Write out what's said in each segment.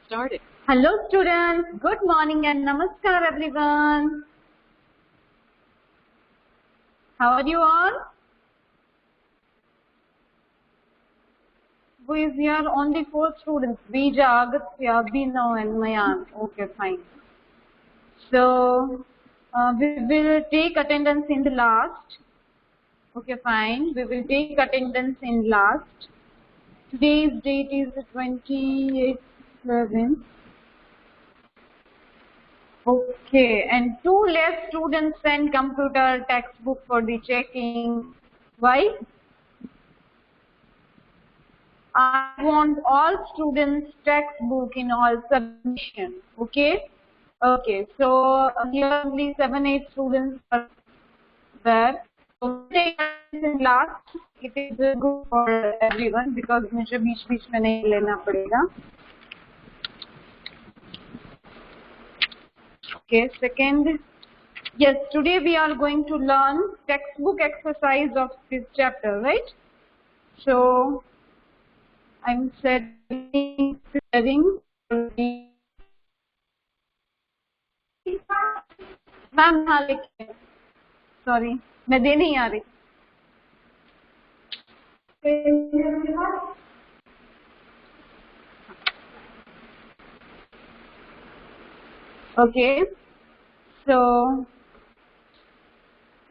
started. Hello students, good morning and namaskar everyone. How are you all? Who is here? Only 4 students. Bija, Agastya, Bino and Mayan. Okay, fine. So, we will take attendance in the last. Okay, fine. We will take attendance in last. Today's date is the 28th. Okay, and 2 less students send computer textbook for the checking. Why? I want all students textbook in all submission. Okay? Okay, so here only 7-8 students are there. So in last, it is good for everyone because मुझे बीच-बीच में नहीं लेना पड़ेगा. Okay, second, yes, today we are going to learn textbook exercise of this chapter, right? So, I'm setting ma'am हाँ लिखिए, sorry मैं दे नहीं आ रही. Okay, so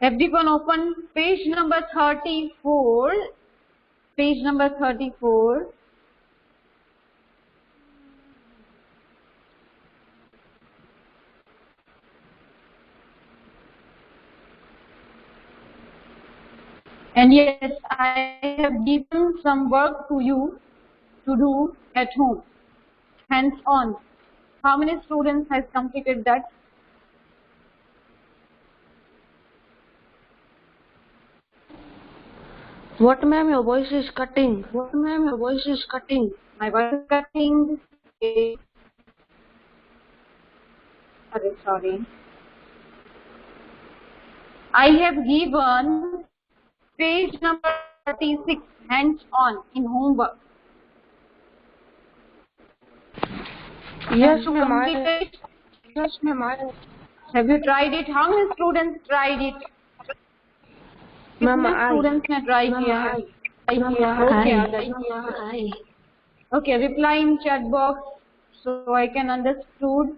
everyone open page number 34. Page number 34. And yes, I have given some work to you to do at home, hands-on. How many students has completed that? What, ma'am? Your voice is cutting. What, ma'am? Your voice is cutting. My voice is cutting. Sorry. I have given page number 36 hands-on in homework. Yes, ma'am. Yes, ma'am. Have you tried it? How many students tried it? Ma'am, कितने students ने try किया है? Okay, reply in chat box so I can understood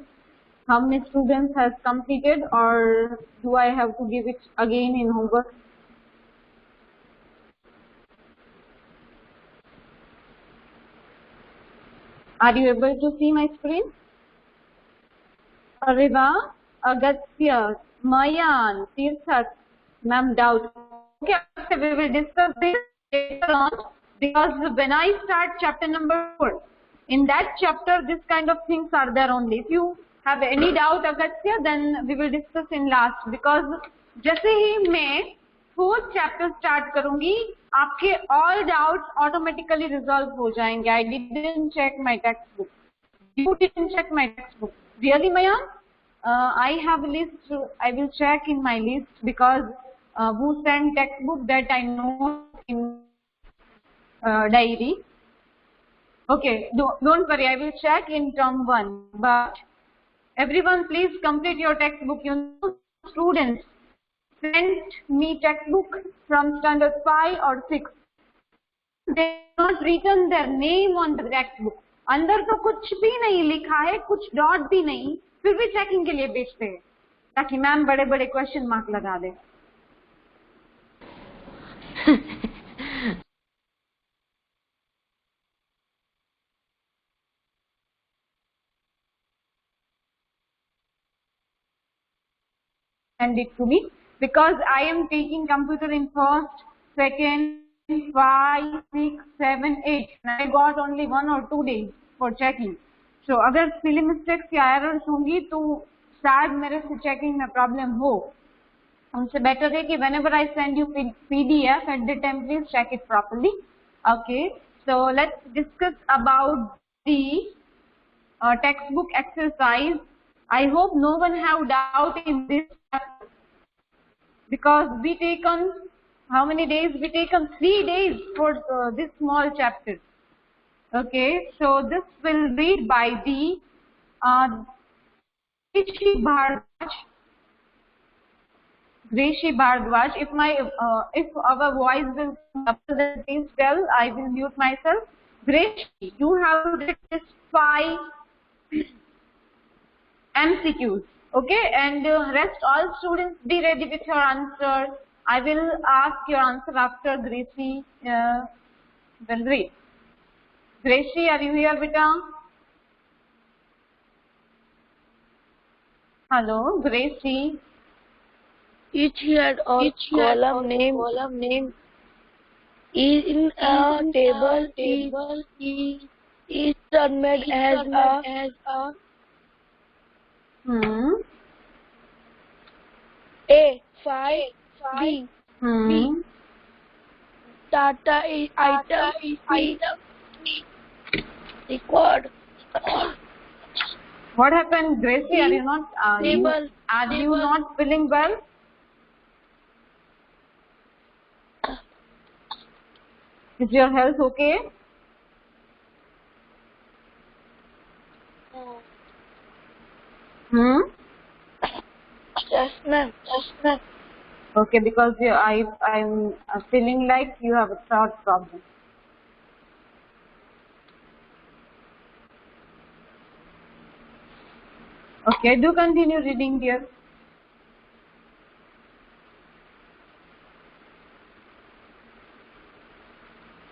how many students has completed, or do I have to give it again in homework? Are you able to see my screen? Ariva, Agastya, Mayan, Tirthak, ma'am, doubt. Okay, we will discuss this later on because when I start chapter number 4, in that chapter this kind of things are there only. If you have any doubt, Agastya, then we will discuss in last because जैसे ही मैं 4th chapter start करूँगी, आपके all doubts automatically resolve हो जाएंगे. I didn't check my textbook. You didn't check my textbook. Really, Mayan? I have a list. I will check in my list because who sent textbook that I know in diary. Okay, don't worry. I will check in term 1. But everyone, please complete your textbook. You know, students sent me textbook from standard 5 or 6. They have not written their name on the textbook. अंदर तो कुछ भी नहीं लिखा है, कुछ dot भी नहीं, फिर भी चेकिंग के लिए भेजते हैं ताकि मैम बड़े बड़े क्वेश्चन मार्क लगा दे. Send it to me because I am taking computer in first, second, 5, 6, 7, 8. And I got only 1 or 2 days for checking. So अगर स्पेलिंग मिस्टेक्स या एरर्स होंगी तो शायद मेरे से चेकिंग में प्रॉब्लम हो. उनसे बेटर है कि whenever I send you PDF at the time, please check it properly. Okay, so let's discuss about the textbook exercise. I hope no one have doubt in this chapter because we taken how many days? We taken 3 days for this small chapter. Okay, so this will read by the Rishi Bhardwaj. Rishi Bhardwaj. If our voice will come up, then please tell. I will mute myself. Rishi, you have to read this 5 MCQs. Okay, and rest all students be ready with your answer. I will ask your answer after Gracie will read. Gracie, are you here, beta? Hello, Gracie. Each head or column name is in a table is termed as A. 5 B. Data is item C. Record. What happened, Gracie? Are you not Table. are you not feeling well? Is your health okay? Yes, ma'am. Okay, because I'm feeling like you have a throat problem. Okay, do continue reading, dear.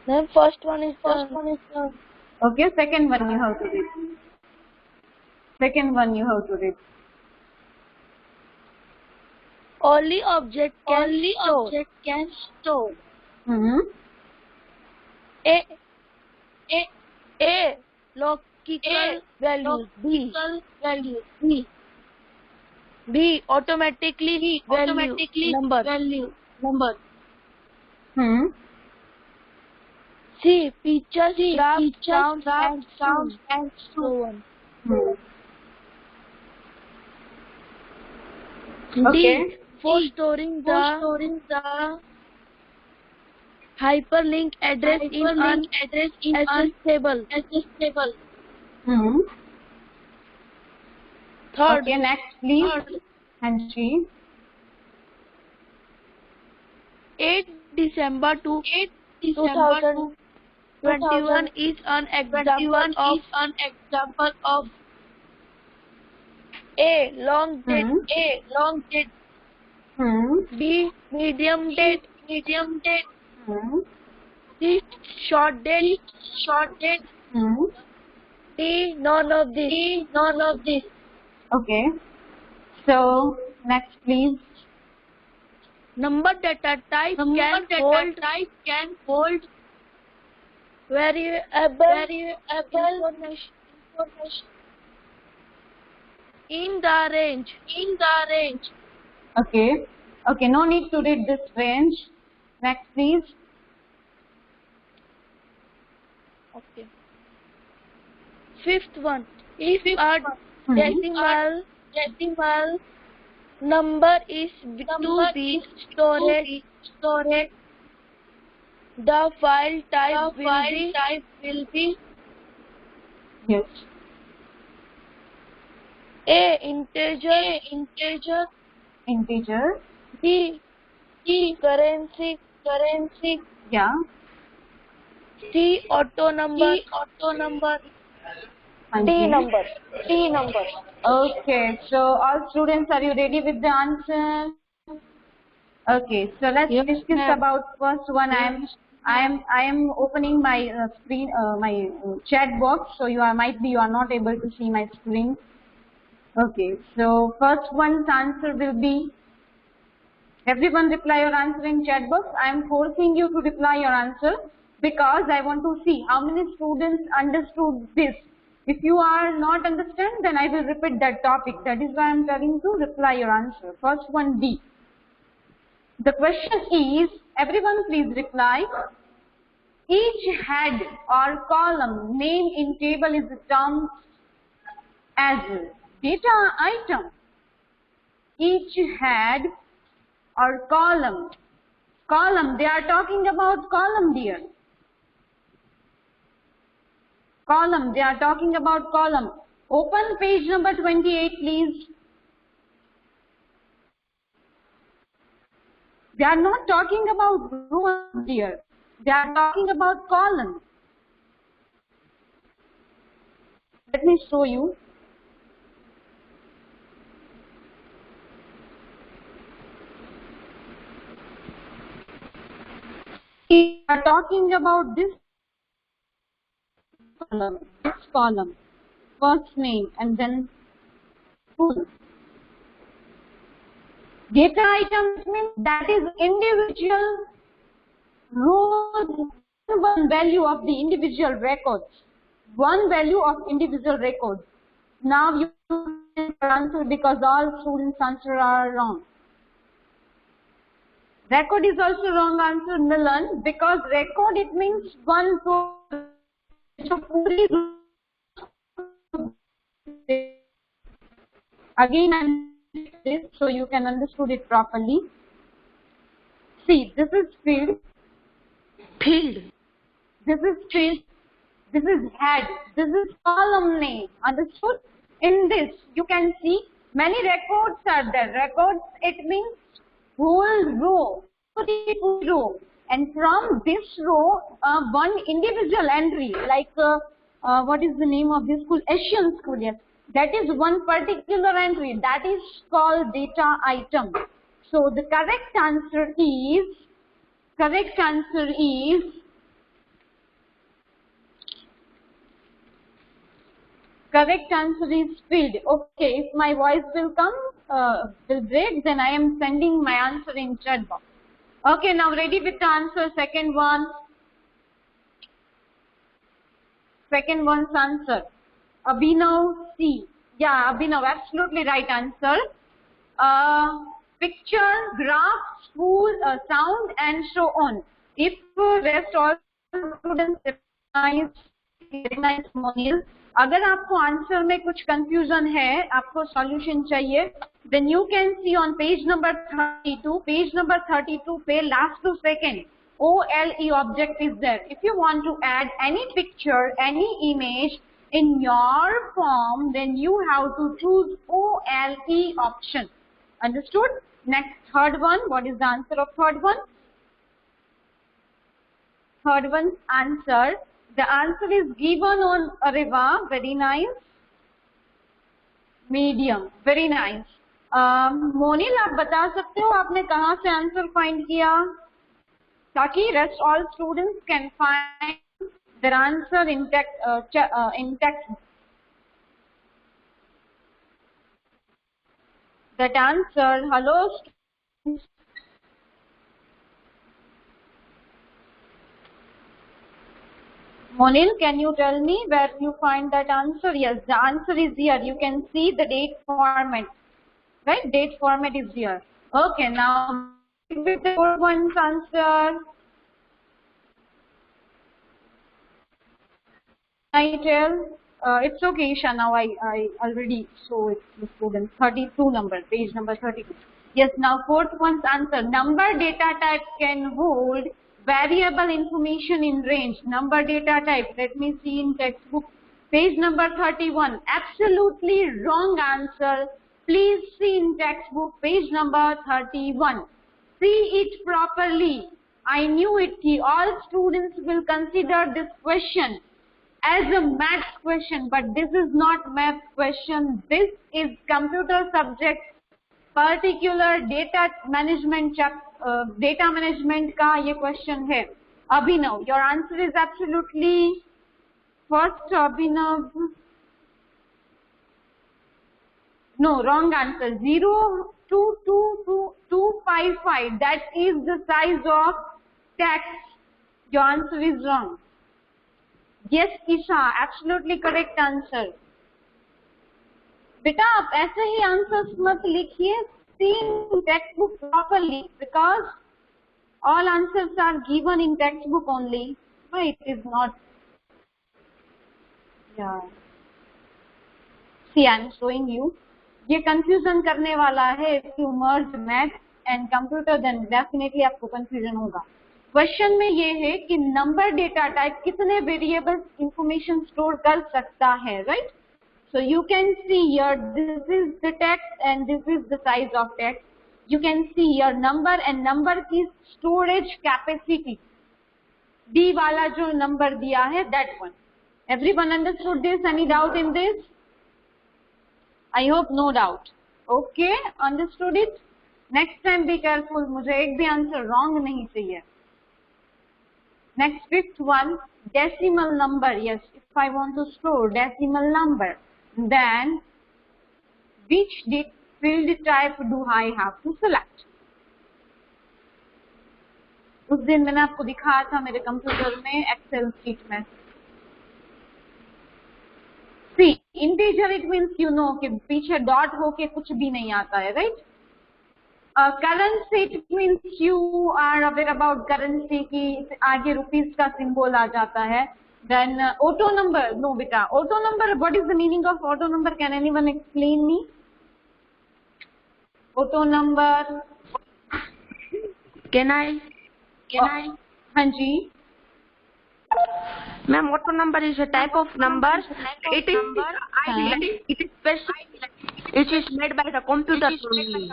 Then first one is done. Okay, second one you have to read. Only object can store. A. Logical value. B. Automatically value. Number. C. Pictures, graphs, sounds, and so on. Okay. D. For storing the hyperlink address in an accessible. Third. Okay, next please. And she. 8 December 2021 is an example of A. Long date. B. Medium date. C. Short date. D. None of this. Okay. So next please. Number data type can hold variable information in the range. Okay. Okay, no need to read this range. Next please. Okay. Fifth one. If a decimal number is to be stored, the file type will be Yes. A. Integer. B. Currency. Yeah. C. Auto number. D. Number. Okay, so all students, are you ready with the answer? Okay, so let's discuss about first one. I am opening my screen, my chat box. So you are not able to see my screen. Okay, so first one's answer will be. Everyone reply your answer in chat box. I am forcing you to reply your answer because I want to see how many students understood this. If you are not understand, then I will repeat that topic. That is why I am telling you to reply your answer. First one B. The question is, everyone please reply. Each head or column name in table is termed as data item. Each head or column, they are talking about column, dear. Column. They are talking about column. Open page number 28, please. They are not talking about rows here. They are talking about columns. Let me show you. We are talking about this column, first name and then full. Data items means that is individual rows, one value of the individual records. One value of individual records. Now you answer because all students' answer are wrong. Record is also wrong answer, Milan, because record it means one row. Again, I'm this so you can understand it properly. See, this is field. Field. This is field. This is head. This is column name. Understood? In this, you can see many records are there. Records, it means whole row, row, and from this row, one individual entry, like what is the name of this school? Asian school, yes. That is one particular entry. That is called data item. So the correct answer is field. Okay, if my voice will break, then I am sending my answer in chat box. Okay, now ready with the answer. Second one's answer. Abhinav C. Yeah, Abhinav, absolutely right answer. Picture, graph, school, sound, and so on. If rest all students recognize Monil, अगर आपको answer में कुछ confusion है, आपको solution चाहिए, then you can see on page number 32. Page number 32 पे last to second OLE object is there. If you want to add any picture, any image in your form, then you have to choose OLE option. Understood? Next, third one. What is the answer of third one? Third one's answer. The answer is given on Areva. Very nice. Medium. Very nice. मोनिल, आप बता सकते हो आपने कहाँ से answer find किया, ताकि rest all students can find their answer in text. That answer, hello students. Monil, can you tell me where you find that answer? Yes, the answer is here. You can see the date format. Right? Date format is here. Okay, now with the fourth one's answer. I tell, it's okay, Isha. Now I already show it to the students. 32 number, page number 32. Yes, now fourth one's answer. Number data type can hold variable information in range. Number data type. Let me see in textbook. Page number 31. Absolutely wrong answer. Please see in textbook. Page number 31. See it properly. I knew it. All students will consider this question as a math question, but this is not math question. This is computer subject, particular data management का ये question है. Abhinav, your answer is absolutely first. Abhinav, no, wrong answer. 0.22255. That is the size of text. Your answer is wrong. Yes, Isha, absolutely correct answer. बेटा आप ऐसे ही answers मत लिखिए, see in textbook properly, because all answers are given in textbook only. No, it is not. Yeah. See, I am showing you. ये confusion करने वाला है. If you merge math and computer, then definitely आपको confusion होगा. Question में ये है कि नंबर डेटा टाइप कितने वेरिएबल्स इंफॉर्मेशन स्टोर कर सकता है, right? So you can see here, this is the text and this is the size of text. You can see your number and number की storage capacity. D वाला जो number दिया है, that one. Everyone understood this? Any doubt in this? I hope no doubt. Okay, understood it? Next time be careful. मुझे एक भी answer wrong नहीं चाहिए. Next, fifth one, decimal number. Yes, if I want to store decimal number, then which field type do I have to select? उस दिन मैंने आपको दिखाया था मेरे कंप्यूटर में एक्सेल शीट में. See, integer it means you know कि पीछे डॉट होके कुछ भी नहीं आता है, right? Currency it means you are aware about currency की आगे रुपीस का सिंबल आ जाता है. Then auto number, no beta, auto number, what is the meaning of auto number? Can anyone explain me? Auto number. Can I? हाँ जी. Ma'am, auto number is a type of number. It is special. It is made by the computer only.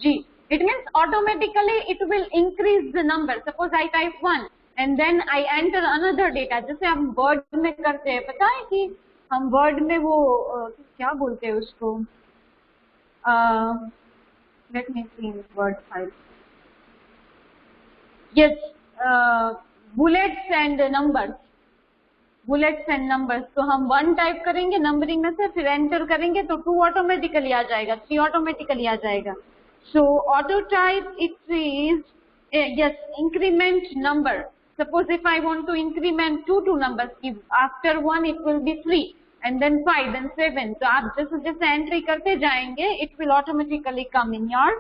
Ji. It means automatically it will increase the number. Suppose I type 1 and then I enter another data. जैसे हम word में करते हैं, पता है कि हम word में वो क्या बोलते हैं उसको? Let me see in word file. Yes, bullets and numbers. Bullets and numbers. तो हम 1 टाइप करेंगे नंबरिंग में से, फिर एंटर करेंगे तो 2 ऑटोमेटिकली आ जाएगा, 3 ऑटोमेटिकली आ जाएगा. So auto type it is yes, increment number. Suppose if I want to increment two numbers, after 1 it will be 3 and then 5 then 7. तो आप जैसे जैसे एंट्री करते जाएंगे it will automatically come in your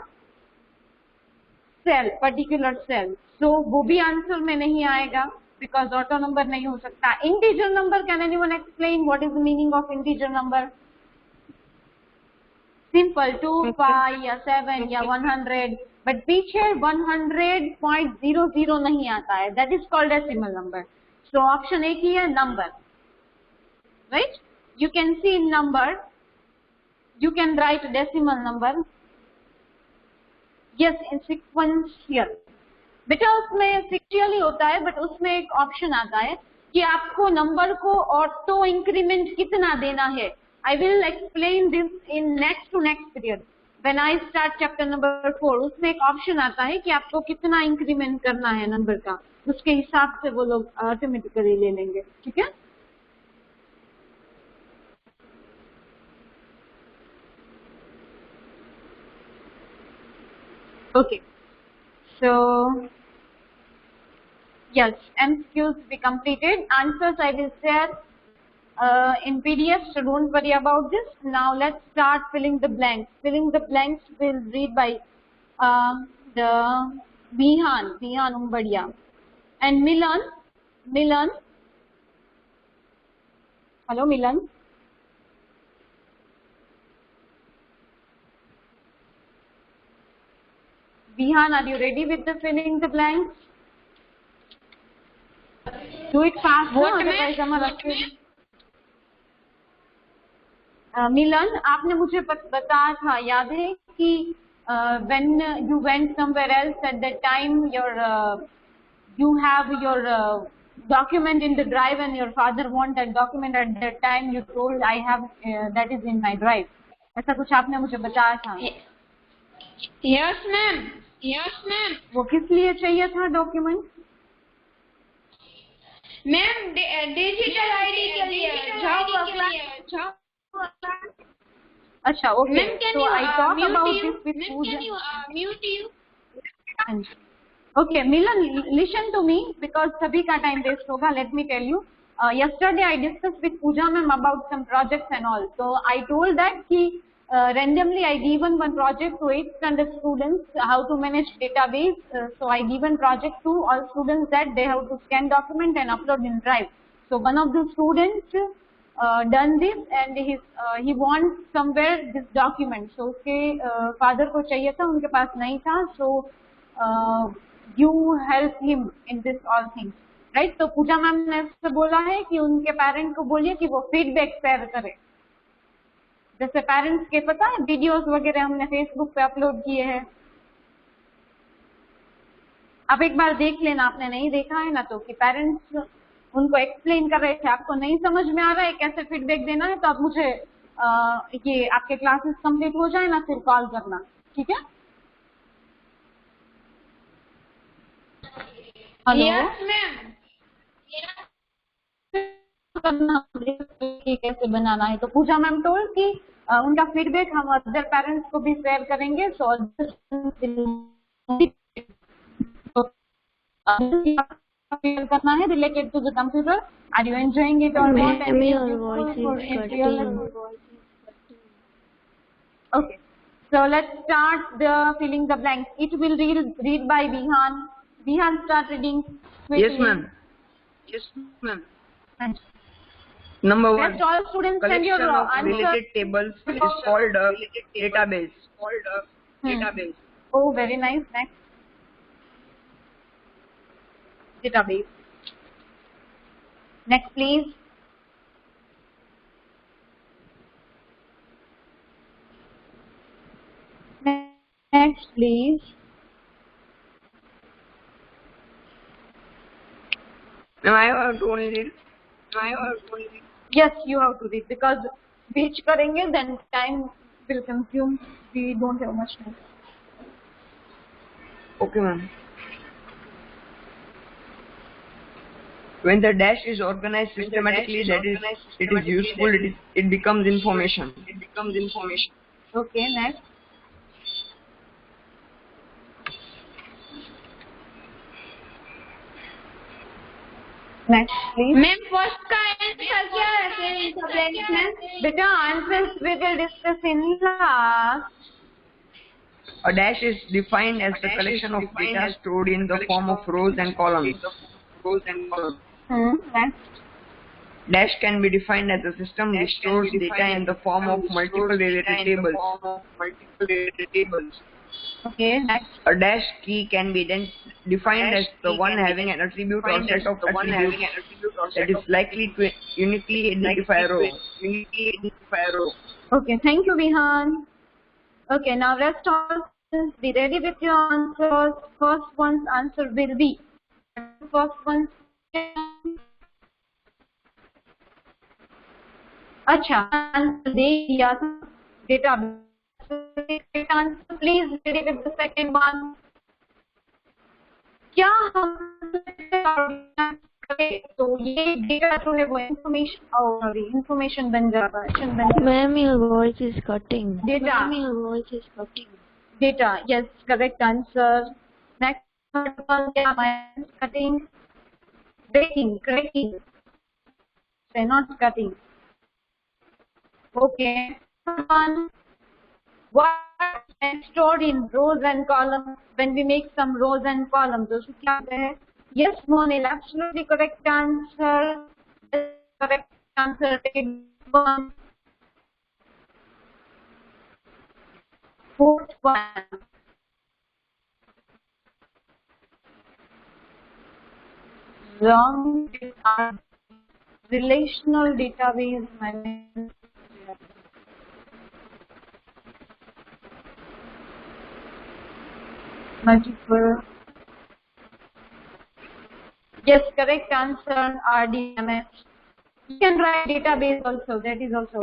cell, particular cell. So वो भी answer में नहीं आएगा because auto number नहीं हो सकता. Integer number, can anyone explain what is the meaning of integer number? Simple, 2, 5 या 7 या 100, but पीछे 100.00 नहीं आता है. That is called decimal number. So option एक ही है number, right? You can see in number, you can write decimal number. Yes, in sequential. बेटा उसमें sequentially होता है, but उसमें एक ऑप्शन आता है कि आपको नंबर को ऑटो इंक्रीमेंट कितना देना है. I will explain this in next to next period. When I start chapter number 4, उसमें एक ऑप्शन आता है कि आपको कितना इंक्रीमेंट करना है नंबर का, उसके हिसाब से वो लोग ऑटोमेटिकली ले लेंगे. ठीक है? Okay. So yes, MCQs we completed. Answers I will share in PDF, so don't worry about this. Now let's start filling the blanks. Filling the blanks will read by the Vihan Umbadia and Milan. Hello, Milan. Vihan, are you ready with the filling the blanks? Do it fast. मिलन, आपने मुझे बताया था, याद है कि when you went somewhere else at that time, you have your document in the drive and your father want that document at that time. You told I have that is in my drive. ऐसा कुछ आपने मुझे बताया था. Yes, ma'am. वो किस लिए चाहिए था डॉक्यूमेंट? मैम डिजिटल आईडी के लिए. अच्छा, okay. So I talk about this with Pooja. Can you mute you? Okay, Milan, listen to me because सभी का time waste होगा. Let me tell you. Yesterday I discussed with Pooja ma'am about some projects and all. So I told that कि randomly I given one project to 8th standard students how to manage database. So I given project to all students that they have to scan document and upload in Drive. So one of the students done this and he wants somewhere this document. So उसके father को चाहिए था, उनके पास नहीं था. So you help him in this all things, right? तो पूजा ma'am ने ऐसे बोला है कि उनके पेरेंट को बोलिए कि वो फीडबैक शेयर करे। जैसे पेरेंट्स के पता है वीडियोस वगैरह हमने फेसबुक पे अपलोड किए हैं, आप एक बार देख लेना, आपने नहीं देखा है ना, तो कि पेरेंट्स उनको एक्सप्लेन कर रहे थे, आपको नहीं समझ में आ रहा है कैसे फीडबैक देना है, तो आप मुझे ये आपके क्लासेस कंप्लीट हो जाए ना फिर कॉल करना, ठीक है? Hello Yes, ma'am. करना कि कैसे बनाना है, तो पूजा मैम टोल कि उनका फीडबैक हम अदर पेरेंट्स को भी शेयर करेंगे, सो करना है related to the computer. Are you enjoying it और not? Okay, so let's start the filling the blanks. It will read by Vihan. Vihan, start reading quickly. Yes, ma'am. Yes, ma'am. Number one. Rest all students send your Collection of answer. related tables is called a database. Database. Oh, very nice. Next. Database. Next, please. Next, please. Now I have to only read. Yes, you have to read because which करेंगे then time will consume. We don't have much time. Okay, ma'am. When the dash is organized systematically, that is, it is useful. It becomes information. Okay, next. Next, please. Ma'am, first का answer क्या है? फिर इनका blanks में? Beta, answers we will discuss in last. A dash is defined as the collection of data stored in the form of rows and columns. Next. Dash can be defined as a system which stores data in the form of multiple related tables. Okay, next. A dash key can be then defined as the one having an attribute or set of attributes that is likely to uniquely identify a row. Okay, thank you, Vihan. Okay, now rest all students be ready with your answers. First one's answer will be. First one's. अच्छा, answer दे दिया data. Answer please ready with the second one. क्या हम करें तो ये data जो है वो इंफॉर्मेशन बन जाता है। Ma'am, your voice is cutting. Data, yes, correct answer. Next one, क्या my cutting, breaking, cracking, say not cutting. Okay, one, what is stored in rows and columns? When we make some rows and columns, तो उसको क्या है? Yes, Monil, absolutely correct answer. Correct answer. Take one. Fourth one. Wrong. Relational database management. Multiple. Yes, correct answer RDMS. You can write database also. That is also.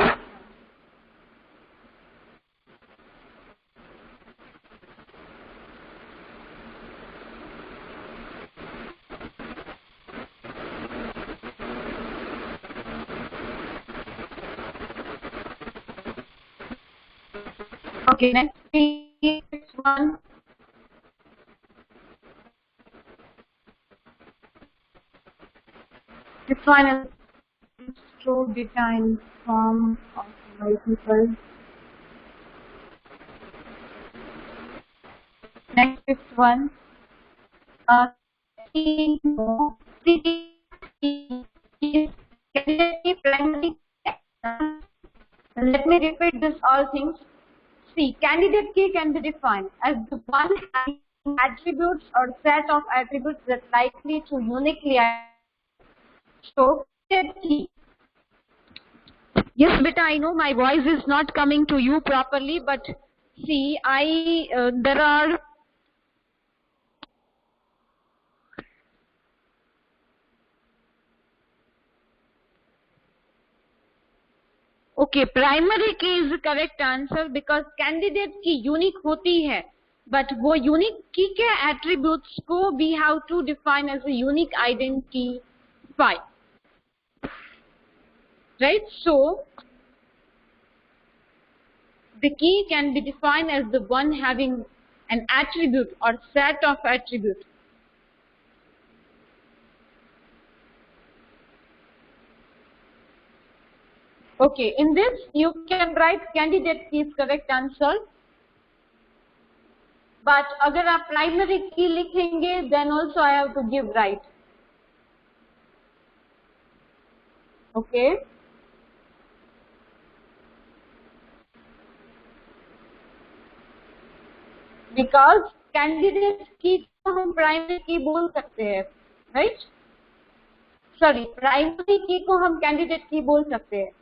Okay, next one. The final store data in form of multiple. Next one. Let me repeat this all things. See, candidate key can be defined as the one having attributes or set of attributes that likely to uniquely show key. Yes, beta, I know my voice is not coming to you properly, but see, there are okay, primary key is the correct answer because candidate key unique होती है, but वो unique key के attributes को we have to define as a unique identifier, right? So the key can be defined as the one having an attribute or set of attributes. Okay, in this you can write candidate key is correct answer. But अगर आप primary key लिखेंगे, then also I have to give right. Okay. Because candidate key को हम primary key बोल सकते हैं, right? Sorry, primary key को हम candidate key बोल सकते हैं.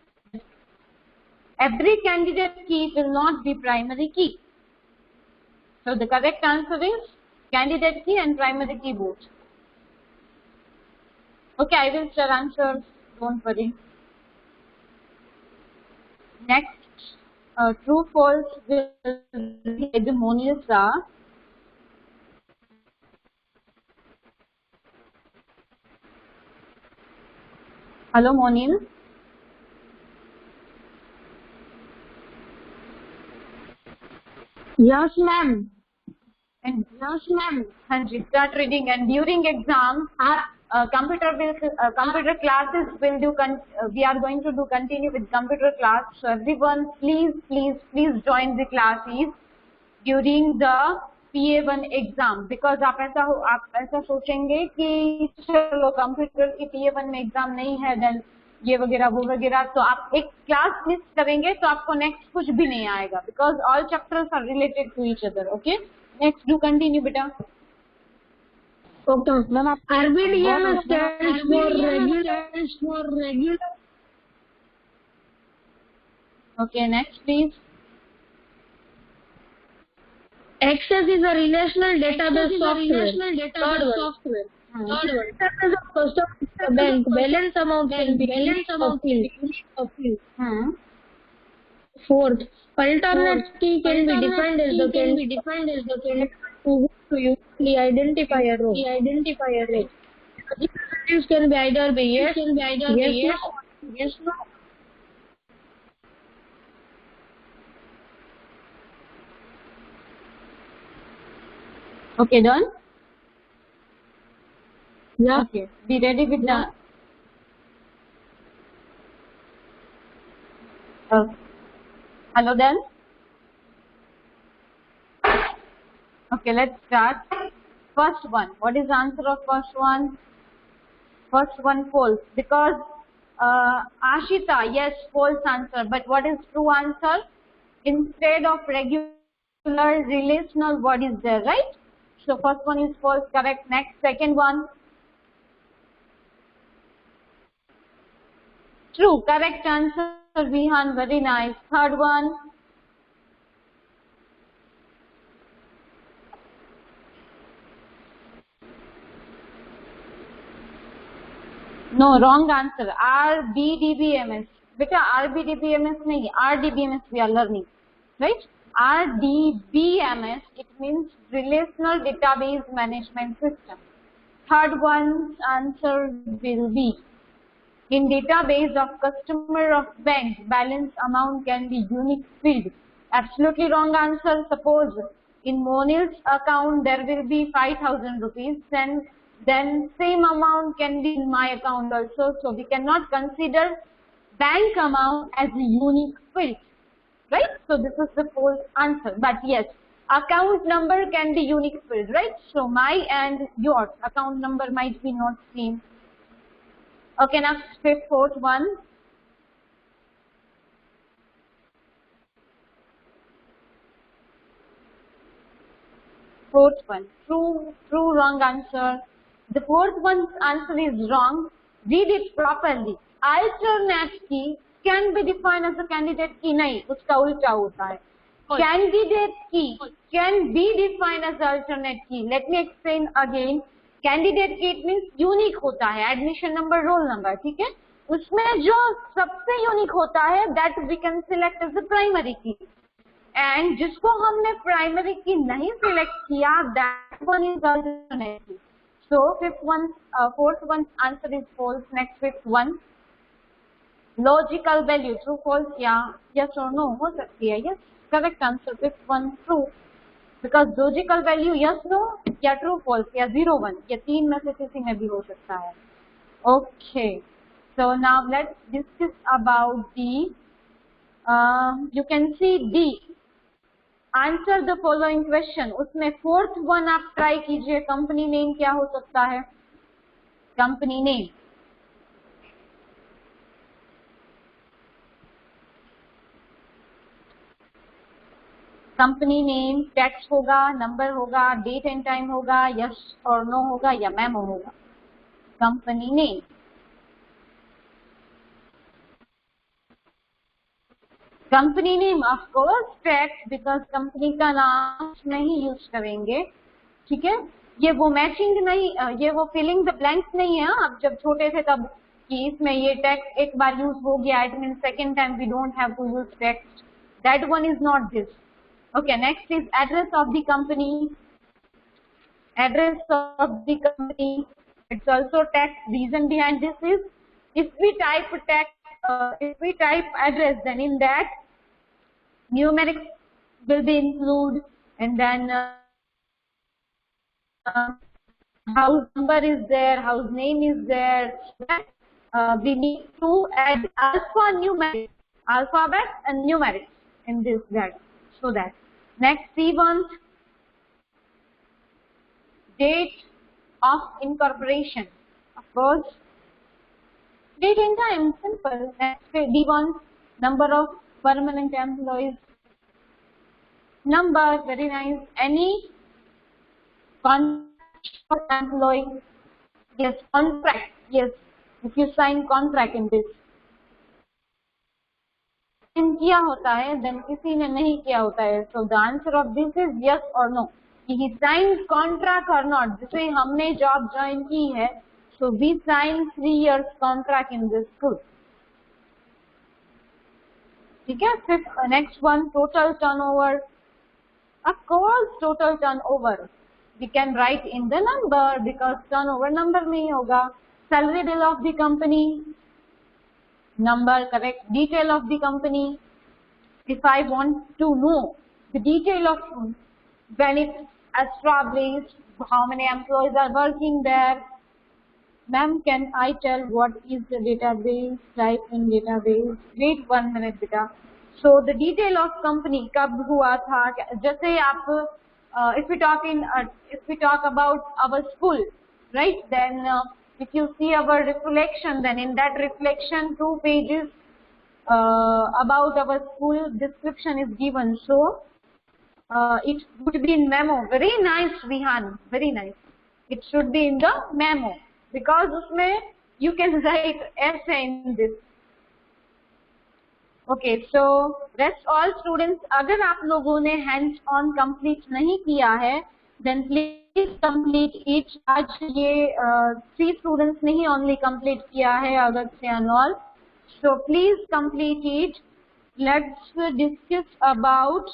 Every candidate key will not be primary key. So the correct answer is candidate key and primary key both. Okay, I will share answers, don't worry. Next, true false will be the Monilsa. Hello Monil. Yes, ma'am. And yes, ma'am. And start reading. And during exam, computer classes will do. We are going to do continue with computer class. So everyone, please join the classes during the PA1 exam. Because आप ऐसा सोचेंगे कि चलो computer की PA1 में exam नहीं है, then ये वगैरह वो वगैरह, तो आप एक क्लास मिस करेंगे तो आपको नेक्स्ट कुछ भी नहीं आएगा. Because all chapters are related to each other. Okay. Next, do continue, beta. Okay, ma'am. RBDM stands for regular. Okay, next, please. Access is a relational database software. Third one. Database of customer bank balance amount can be field. Fourth, alternate key can be defined as the candidate to uniquely identify a row. These values can be either yes, no. Okay, done? Yeah. Okay, be ready with the... Hello, then? Okay, let's start. First one, what is the answer of first one? First one false, because Ashita, yes, false answer, but what is true answer? Instead of regular, relational word is there, right? So first one is false, correct. Next, second one. True, correct answer, Vihan, very nice. Third one. No, wrong answer. RBDBMS. Beta, RBDBMS nahi, RDBMS we are learning, right? RDBMS, it means Relational Database Management System. Third one's answer will be, in database of customer of bank, balance amount can be unique field. Absolutely wrong answer. Suppose in Monil's account there will be 5,000 rupees, then same amount can be in my account also. So we cannot consider bank amount as a unique field, right? So this is the false answer. But yes, account number can be unique field, right? So my and yours account number might be not same. Okay, now fifth, fourth one. Fourth one, true, wrong answer. The fourth one's answer is wrong. Read it properly. Alternate key can be defined as a candidate key. नहीं, उसका उल्टा होता है. Candidate key can be defined as alternate key. Let me explain again. Candidate key it means unique होता है. Admission number, roll number, ठीक है? उसमें जो सबसे unique होता है, that we can select as the primary key. And जिसको हमने primary key नहीं select किया, that one is alternate key. So fourth one answer is false. Next, fifth one. Logical value, true, false, yeah, yes or no, हो सकती है. Yes, correct answer. Fifth one, true. Because logical value, yes, no, या true, false, या 0, 1, ये तीन में से किसी में भी हो सकता है. Okay. So now let's discuss about the, you can see D. Answer the following question. उसमें fourth one आप try कीजिए. Company name क्या हो सकता है? Company name. Company name text होगा, number होगा, date and time होगा, yes or no होगा या memo होगा. Company name. Company name of course text, because company का नाम नहीं यूज करेंगे. ठीक है, ये वो मैचिंग नहीं, ये वो फिलिंग द ब्लैंक्स नहीं है. आप जब छोटे थे तब कि इसमें ये टेक्स्ट एक बार यूज हो गया, it mean second time we don't have to use text. That one is not this. Okay, next is address of the company. Address of the company. It's also text. Reason behind this is, if we type text, if we type address, then in that numeric will be included, and then house number is there, house name is there. We need to add alphanumeric, alphabet and numeric in this that, so that. Next, C1, date of incorporation. Of course, date and time, simple. Next, D1, number of permanent employees. Number, very nice. Any contract employee? Yes, contract. Yes, if you sign contract in this. किया होता है, then किसी ने नहीं किया होता है. So the answer of this is yes or no. He signed contract or not. जैसे हमने job join की है, so we signed 3 years contract in this school. ठीक है. Fifth, next one, total turnover. Of course, total turnover we can write in the number, because turnover number नहीं होगा. Salary bill of the company. Number, correct. Detail of the company. If I want to know the detail of when it's established, how many employees are working there. Ma'am, can I tell what is the database? Type in database. Wait 1 minute, beta. So the detail of company कब हुआ था? जैसे आप if we talk about our school, right? Then if you see our reflection, then in that reflection 2 pages about our school description is given. So it would be in memo. Very nice, Rihan. Very nice. It should be in the memo, because उसमें you can write essay in this. Okay, so rest all students, अगर आप लोगों ने hands on complete नहीं किया है, then please complete each. आज ये 3 students ने ही only complete किया है, अगर से and all. So please complete it. Let's discuss about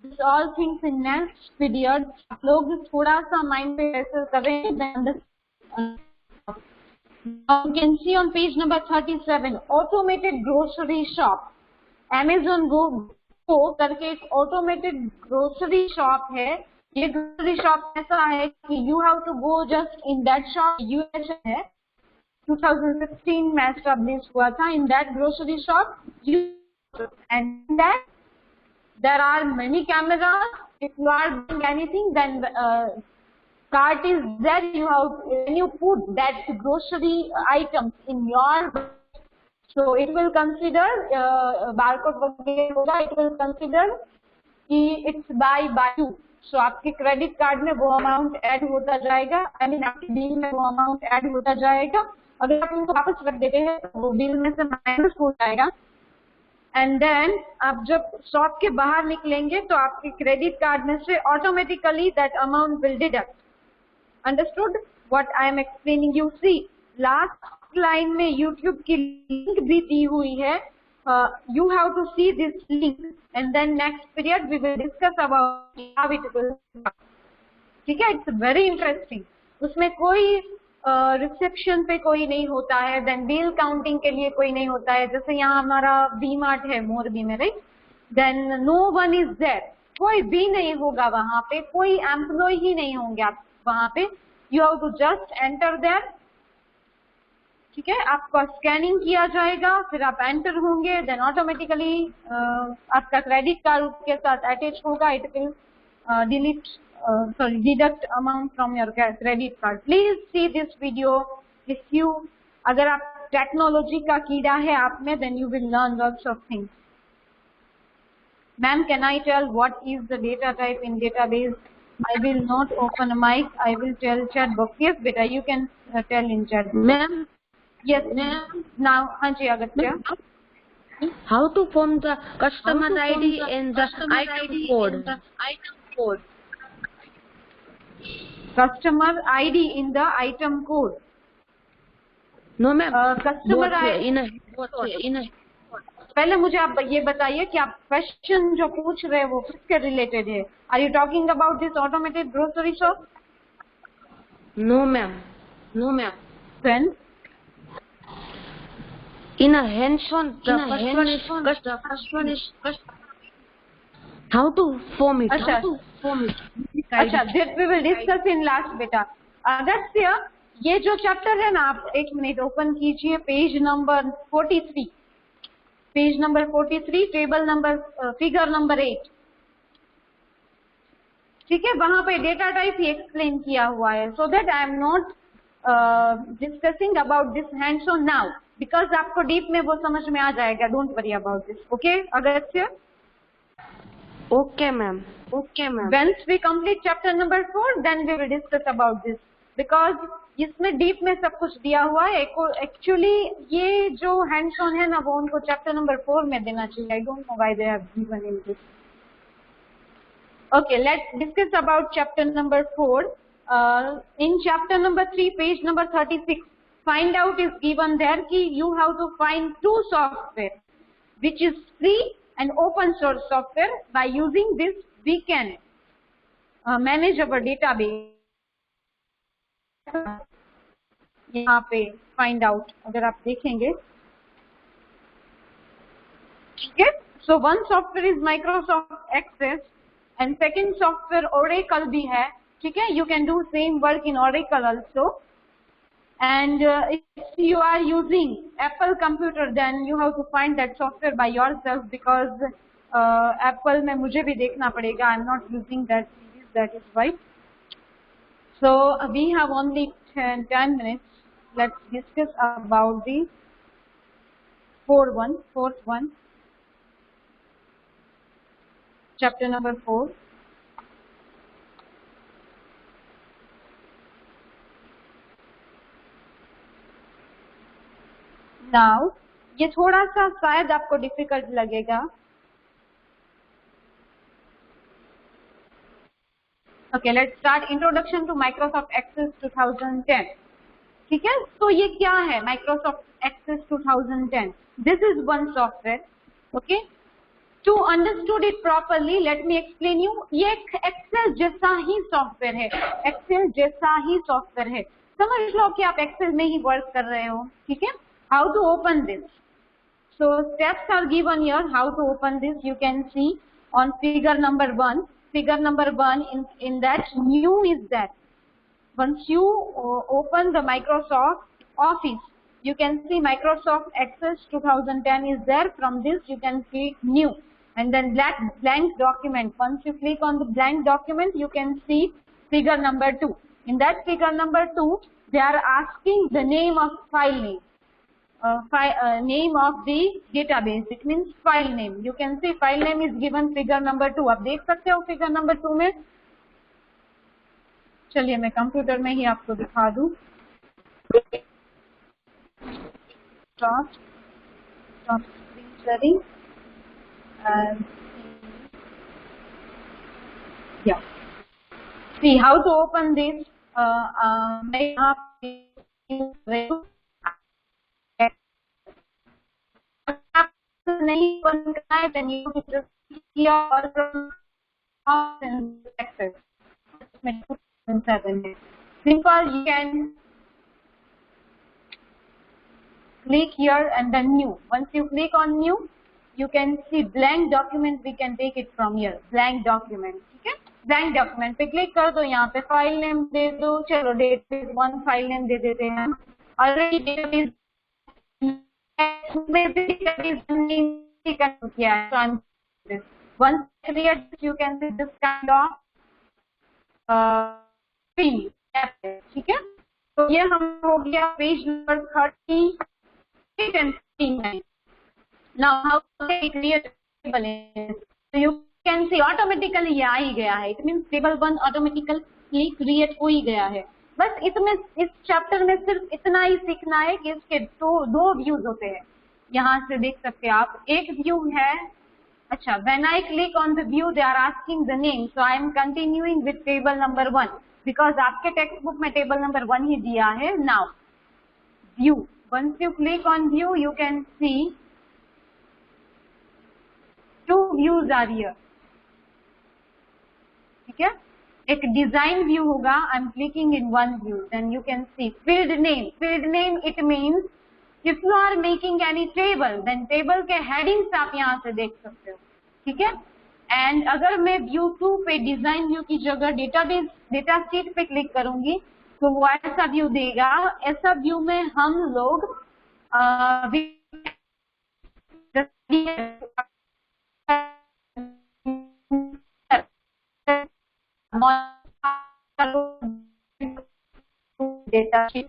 this all things in next video. आप लोग थोड़ा सा mind पे ऐसे करें. Now you can see on page number 37, automated grocery shop. Amazon Go करके एक automated grocery shop है. ये grocery shop ऐसा है कि you have to go just in that shop. US है, 2016 में established हुआ था. In that grocery shop, and in that there are many cameras. If you are doing anything, then cart is there. You have, when you put that grocery items in your, so it will consider barcode वगैरह होगा. It will consider कि it's by you. सो आपके credit card में वो amount add होता जाएगा, I mean आपके bill में वो अमाउंट ऐड होता जाएगा। अगर आप उनको वापस रख देते हैं तो वो बिल में से माइनस हो जाएगा। एंड देन आप जब शॉप के बाहर निकलेंगे तो आपके क्रेडिट कार्ड में से automatically that amount will deduct. Understood what I am explaining you? See last line में यूट्यूब की लिंक भी दी हुई है। You have to see this link and then next period we will discuss about how it will work. ठीक है, it's very interesting. उसमें कोई रिसेप्शन पे कोई नहीं होता है, देन बिल काउंटिंग के लिए कोई नहीं होता है। जैसे यहाँ हमारा वी मार्ट है मोरबी में, right? Then no one is there, कोई भी नहीं होगा वहां पे, कोई एम्प्लॉय ही नहीं होंगे आप वहां पे। You have to just enter there, ठीक है? आपका स्कैनिंग किया जाएगा, फिर आप एंटर होंगे, देन ऑटोमेटिकली आपका क्रेडिट कार्ड के साथ अटैच होगा। It will deduct amount from your credit card. Please see this video if you, अगर आप टेक्नोलॉजी का कीड़ा है आप में, then you will learn lots of things. Ma'am, can I tell what is the data type in database? I will not open a mic. I will tell chat box. Yes, beta, you can tell in chat box. Ma'am. Yes, ma'am. Now, हाँ जी Agastya. How to form the customer ID and the item code? Customer ID in the item code. No, ma'am. Customer ID. in a पहले मुझे आप ये बताइए कि आप question जो पूछ रहे हैं वो किसके रिलेटेड है? Are you talking about this automated grocery shop? No, ma'am. No, ma'am. Then In a hands-on, the first one is how to form it. अच्छा, अच्छा, this we will discuss in last बेटा। अगस्त्य, ये जो chapter है ना, आप एक minute open कीजिए page number 43, page number 43, table number figure number 8, ठीक है? वहां पे डेटा टाइप ही एक्सप्लेन किया हुआ है, so that I am not discussing about this hands on now, because आपको डीप में वो समझ में आ जाएगा। Don't worry about this, okay Agastya? Okay, ma'am. Okay, ma'am. Once we complete chapter number 4, then we will discuss about this, because इसमें deep में सब कुछ दिया हुआ है। एक्चुअली ये जो हैंड्स ऑन है ना, वो उनको चैप्टर नंबर 4 में देना चाहिए। I don't know why they have given in this. Okay, let's discuss about chapter number 4। In chapter number 3, page number 36, find out is given there कि you have to find 2 software which is free and open source software. By using this we can manage our database. यहाँ पे find out अगर आप देखेंगे, ठीक है? So one software is Microsoft Access and second software Oracle भी है, ठीक है? You can do same work in Oracle also. And if you are using Apple computer, then you have to find that software by yourself, because Apple में मुझे भी देखना पड़ेगा। I'm not using that series, that is why. So we have only 10 minutes. Let's discuss about the fourth one, chapter number 4. Now, ये थोड़ा सा शायद आपको डिफिकल्ट लगेगा। Okay, let's start introduction to Microsoft Access 2010. ठीक है? तो ये क्या है Microsoft Access 2010? This is one software. Okay? To understood it properly, let me explain you. ये एक Excel जैसा ही सॉफ्टवेयर है, Excel जैसा ही सॉफ्टवेयर है। समझ लो कि आप Excel में ही वर्क कर रहे हो, ठीक है? How to open this? So steps are given here. How to open this? You can see on figure number 1. Figure number 1, in that new is that. Once you open the Microsoft Office, you can see Microsoft Access 2010 is there. From this you can click new, and then blank document. Once you click on the blank document, you can see figure number 2. In that figure number 2, they are asking the name of file name. Name of the database, it means file name. You can see file name is given figure number 2. आप देख सकते हो figure number 2 में चलिए मैं computer में ही आपको दिखा दूं। Stop screen sharing and yeah, see how to open this. मैं यहाँ नहीं open करना है, then you just here or from access. Simple, you can click here and then new. Once you click on new, you can see blank document. We can take it from here. Blank document, ठीक है? Blank document पे click कर दो, यहाँ पे file name दे दो, चलो database 1 file name दे देते हैं। Already database में भी database नहीं कर किया है, so I'm this. Once create, you can see this kind of field, ठीक है? तो ये हम हो गया page number 38 and 39. Now how to create table? So you can see automatically ये आ ही गया है. It means table 1 automatically create हो ही गया है. बस इसमें इस चैप्टर में सिर्फ इतना ही सीखना है कि इसके दो व्यूज होते हैं. यहाँ से देख सकते हैं आप. एक व्यू है, अच्छा, when I click on the view, they are asking the name, so I am continuing with table number 1 because आपके टेक्स्ट बुक में टेबल नंबर 1 ही दिया है. Now view, once you click on view, you can see two views are here, ठीक है? एक design view होगा. I am clicking in one view, then you can see field name. Field name it means if you are making any table, then table के headings आप यहाँ से देख सकते हो, ठीक है? एंड अगर मैं व्यू 2 पे डिजाइन व्यू की जगह डेटाबेस डेटा शीट पे क्लिक करूंगी तो वो ऐसा व्यू देगा. ऐसा व्यू में हम लोग data sheet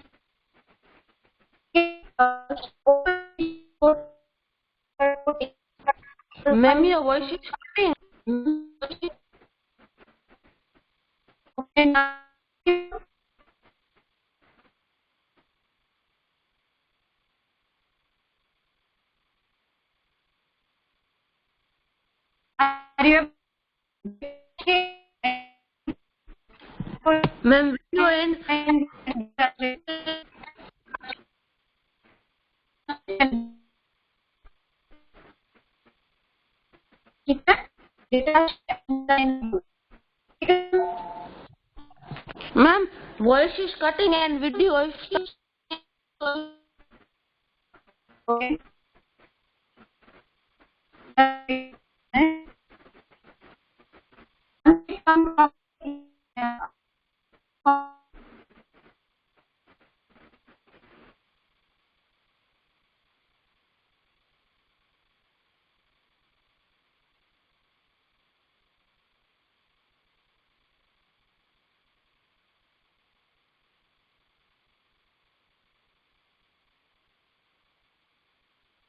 ma'am your voice is cutting. Ma'am video and ठीक है? Data ma'am voice is cutting and video is okay.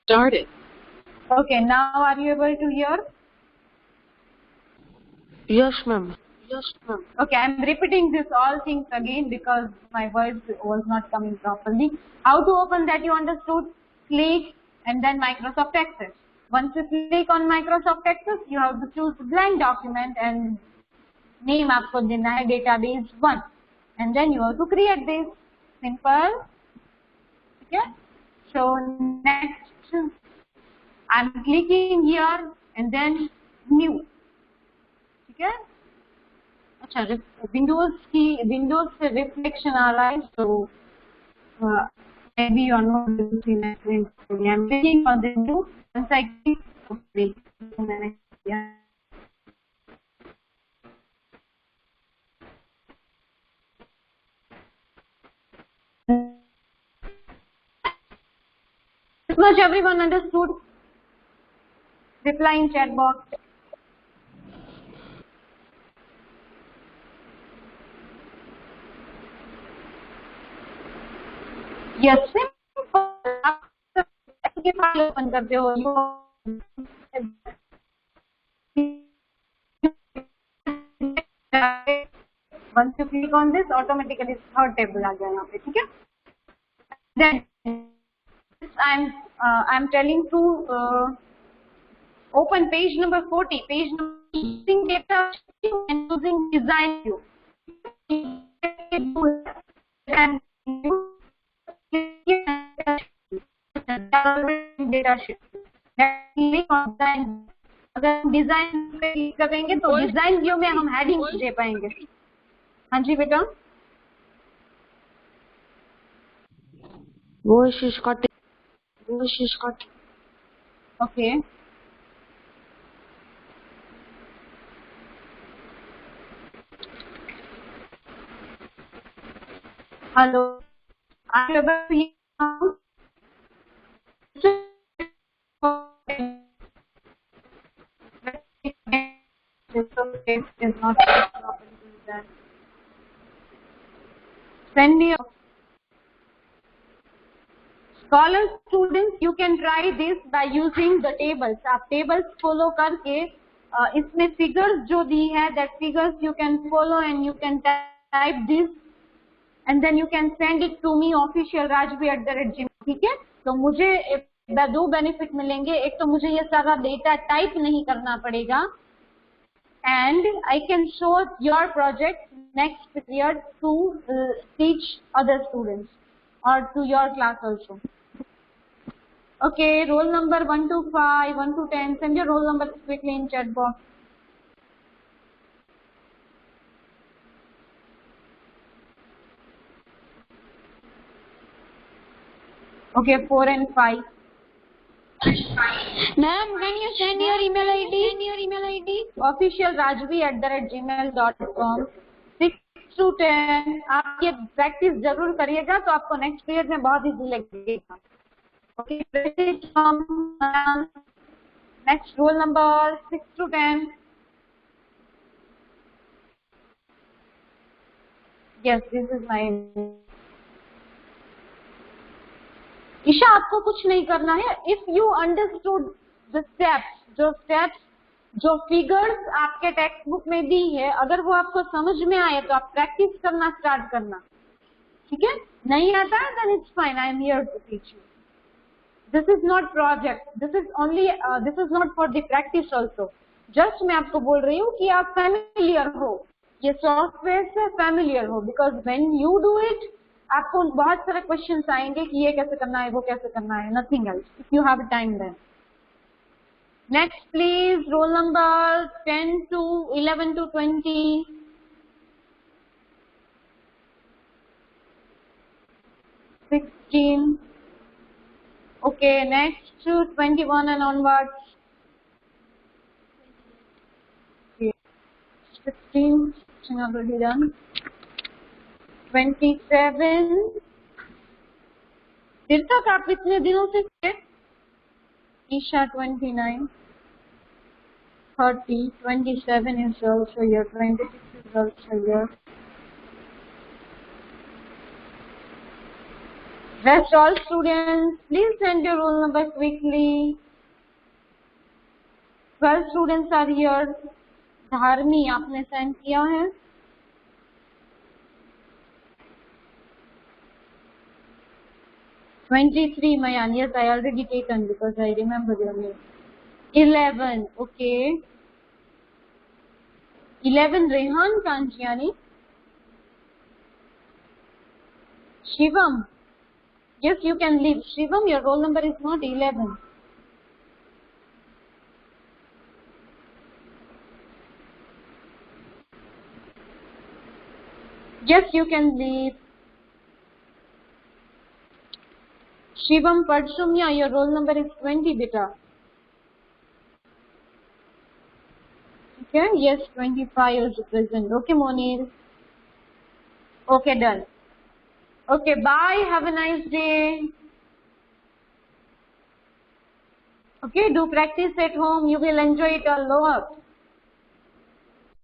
Started. Okay, now are you able to hear? yes ma'am. Yes ma'am. Okay, I'm repeating this all things again because my voice was not coming properly. How to open that you understood? Click and then Microsoft Access. Once you click on Microsoft Access, you have to choose blank document and name आपको देना है database 1 and then you have to create this. Simple. Okay. So next, I'm clicking here and then new. ठीक है? अच्छा, Windows से reflection आ रहा है, so maybe you are not able to see my screen. I'm clicking on the new. Once I click, okay, मैंने किया. This much everyone understood? Reply in chat box. Yes, के file open करते हो Once you click on this, automatically third table आ गया यहाँ पे, ठीक है? Then I'm telling to open page number 40. Page number using data and using design view. And data sheet. Click on design. अगर हम design पे क्लिक करेंगे तो डिजाइन व्यू में हम हेडिंग्स दे पाएंगे. हाँ जी बेटा. Voice is cutting. Okay. Hello. Are you able to hear now? Is not send me. Scholar students, you can try this by using the tables. आप tables follow करके इसमें figures जो दी है, that figures you can follow and you can type this and then you can send it to me official rajvi@gmail. ठीक है? तो मुझे दो benefit मिलेंगे. एक तो मुझे ये सारा data type नहीं करना पड़ेगा and I can show your project next period to teach other students or to your class also. Okay, roll number 1 to 5, 1 to 10. Send your roll number quickly in chat box. Okay, 4 and 5. Ma'am, can you send your email ID? Official rajvi@gmail.com. 6 to 10. आप ये practice जरूर करिएगा तो आपको next period में बहुत easy लगेगा. Okay, next roll number 6 to 10. Yes, this is my. Isha आपको कुछ नहीं करना है. If you understood the steps, जो फिगर्स आपके टेक्स्ट बुक में दी है, अगर वो आपको समझ में आए तो आप प्रैक्टिस करना स्टार्ट करना. ठीक है? नहीं आता है then it's fine. I am here to teach you. This is not project. This is only. This is not for the practice also. Just मैं आपको बोल रही हूँ कि आप familiar हो, ये सॉफ्टवेयर से familiar हो, because when you do it, आपको बहुत सारे क्वेश्चंस आएंगे कि ये कैसे करना है, वो कैसे करना है. Nothing else. If you have time then. Next, please. Roll number 10 to 11 to 20. 16. Okay, next to 21 and onwards. Okay. 16 already done. 27. तीर्थक आप इतने दिनों से थे? Isha 29. 30. 27 is also here. 26 is also here. Rest all students, please send your roll number quickly. 12 students are here. धार्मी आपने send किया है. "23 Mayan, yes, I already taken because I remember your name. 11, okay. 11 Rehan Kanjiani. Shivam, yes, you can leave. Shivam, your roll number is not 11. Yes, you can leave. Shivam Padshumya, your roll number is 20, beta. Okay, yes, 25 is present. Okay, Monil. Okay, done. Okay, bye. Have a nice day. Okay, do practice at home. You will enjoy it a lot.